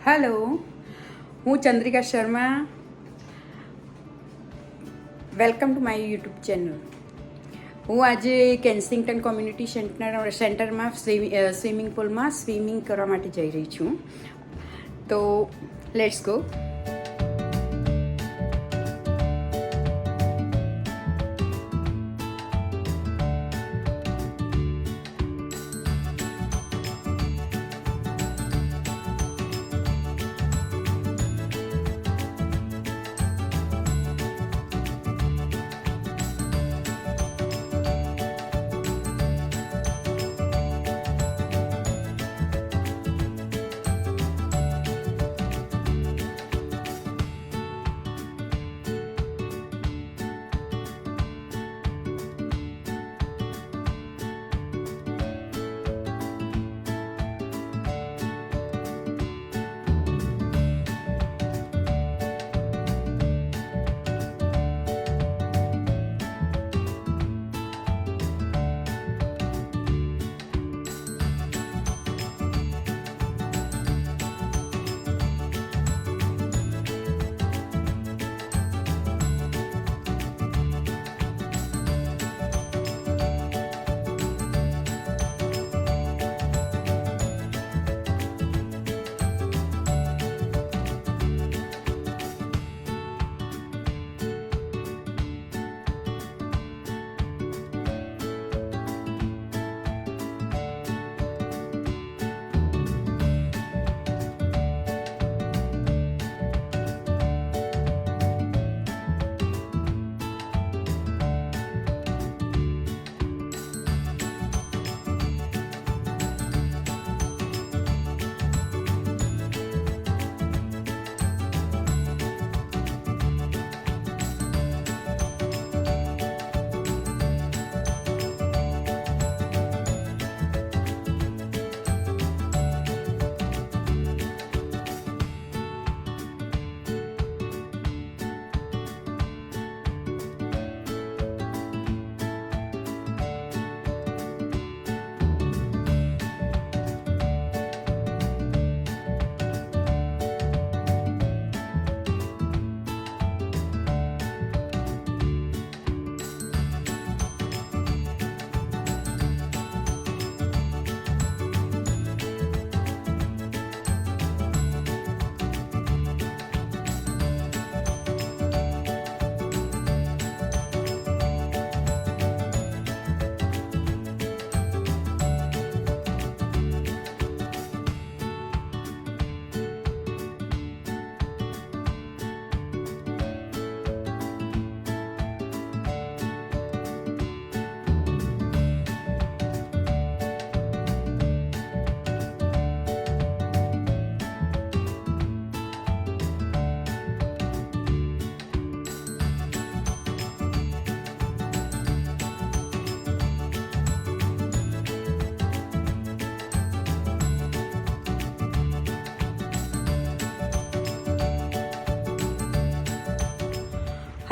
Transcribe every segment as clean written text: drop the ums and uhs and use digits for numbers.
Hello, હું Chandrika Sharma. Welcome to my YouTube channel. હું આજે કેન્સિંગ્ટન કોમ્યુનિટી સેન્ટરમાં સ્વિમિંગ પુલમાં સ્વિમિંગ કરવા માટે જઈ રહી છું. તો લેટ્સ ગો.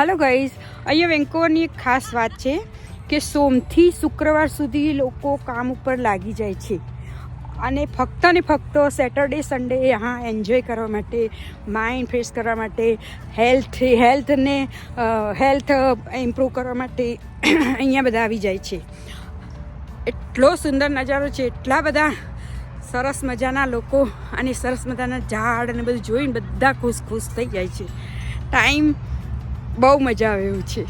હેલો ગાઈઝ, અહીંયા વેન્કોવરની એક ખાસ વાત છે કે સોમથી શુક્રવાર સુધી લોકો કામ ઉપર લાગી જાય છે અને ફક્ત સેટરડે સન્ડે यहाँ એન્જોય કરવા માટે, માઇન્ડ ફ્રેશ કરવા માટે, હેલ્થ ઇમ્પ્રૂવ કરવા માટે અહીંયા બધા આવી જાય છે. એટલો સુંદર નજારો છે, એટલા બધા સરસ મજાના લોકો અને સરસ મજાના ઝાડ અને બધું જોઈને બધા ખુશ થઈ જાય છે. ટાઈમ બહુ મજા આવે એવું છે.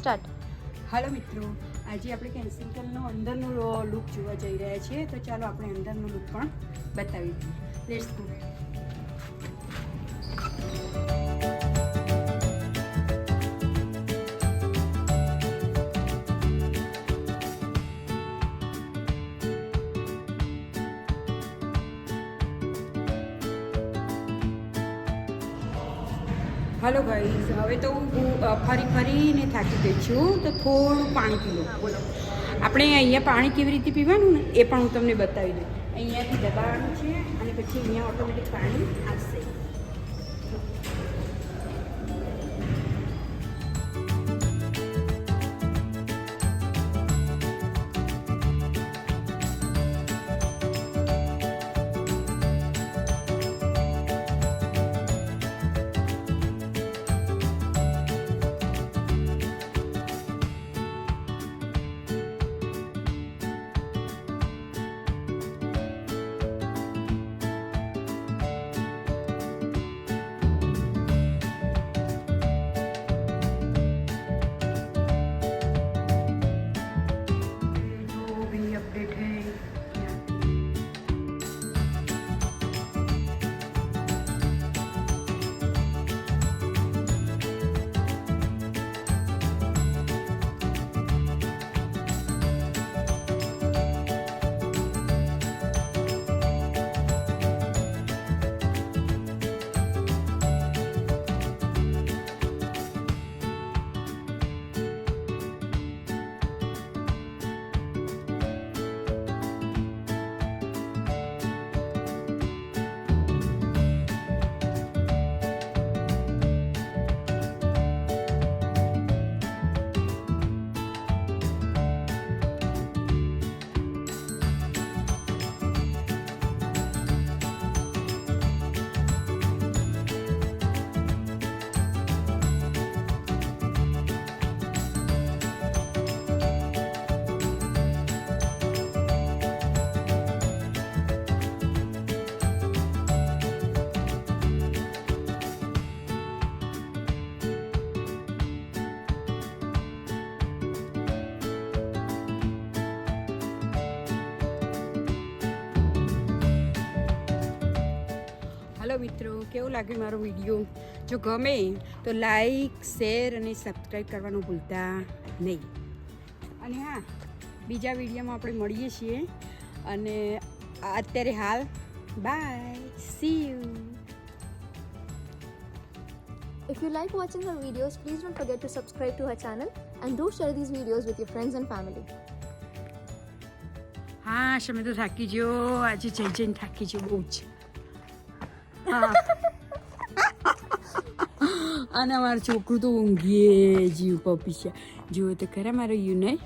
સ્ટાર્ટ. હાલો મિત્રો, આજે આપણે કેન્સિંગટનનો અંદરનો લુક જોવા જઈ રહ્યા છીએ, તો ચાલો આપણે અંદરનો લુક પણ બતાવી દઈએ. Let's go. હલો ગાઈઝ, હવે તો હું ફરીને થાકી ગઈ છું, તો થોડું પાણી પી લઉં. બોલો, આપણે અહીંયા પાણી કેવી રીતે પીવાનું ને એ પણ હું તમને બતાવી દઉં. અહીંયાથી દબાવવાનું છે અને પછી અહીંયા ઓટોમેટિક પાણી આવશે. હલો મિત્રો, કેવું લાગ્યું મારો વિડીયો? જો ગમે તો લાઈક, શેર અને સબસ્ક્રાઈબ કરવાનું ભૂલતા નહીં. અને હા, બીજા વિડીયોમાં આપણે મળીએ છીએ. અને અત્યારે હાલ bye, see you. If you like watching our videos, please don't forget to subscribe to our channel and do share these videos with your friends and family. હા, તમે તો થાકી ગયો આજે, જઈને થાકી ગયો બહુ જ. હા, અને અમારું છોકરું તો ઊંઘીએ જીવ પપીશા. જુઓ તો ખરા મારો યુ નહીં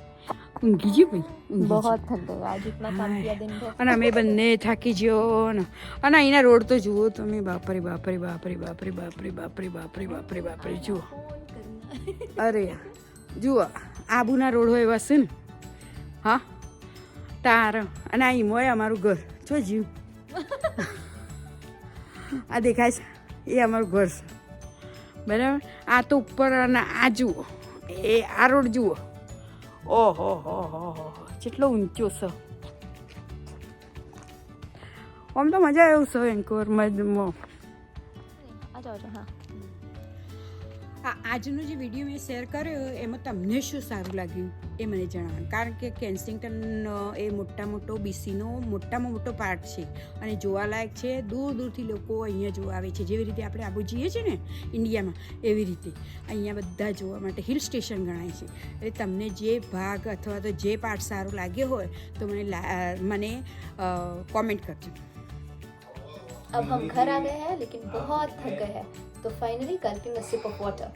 ઊંઘી ગયું ભાઈ, बहुत थक गए आज, इतना काम किया दिन भर. અને અમે બંને થાકી ગયો ને. અને અહીંના રોડ તો જુઓ તમે, બાપરે બાપરે બાપરે બાપરે બાપરે બાપરે બાપરે બાપરે બાપરે જુઓ. અરે જુઓ, આબુના રોડ હોય એવા છે ને. હા તાર, અને આ ઈમો અમારું ઘર જો જીવ. આ દેખાય છે એ અમારું ઘર છે, બરાબર. આ તો ઉપર, અને આ જુઓ એ આ રોડ જુઓ. ઓહો હો હો હો, કેટલો ઊંચો છે. આમ તો મજા આવ્યું છે એન્કોરમાં. आ जाओ हाँ. આજનો જે વિડીયો મેં શેર કર્યો એમાં તમને શું સારું લાગ્યું એ મને જણાવો. કારણ કે કેન્સિંગટન એ મોટો બીસીનો મોટામાં મોટો પાર્ટ છે અને જોવાલાયક છે. દૂર દૂરથી લોકો અહીંયા જોવા આવે છે. જેવી રીતે આપણે આબુ જઈએ છીએ ને ઇન્ડિયામાં, એવી રીતે અહીંયા બધા જોવા માટે હિલ સ્ટેશન ગણાય છે. એટલે તમને જે ભાગ અથવા તો જે પાર્ટ સારો લાગ્યો હોય તો મને કોમેન્ટ કરજો. अब हम घर आ गए हैं लेकिन बहुत थक गए हैं, तो फाइनली करते हैं सिप ऑफ वाटर.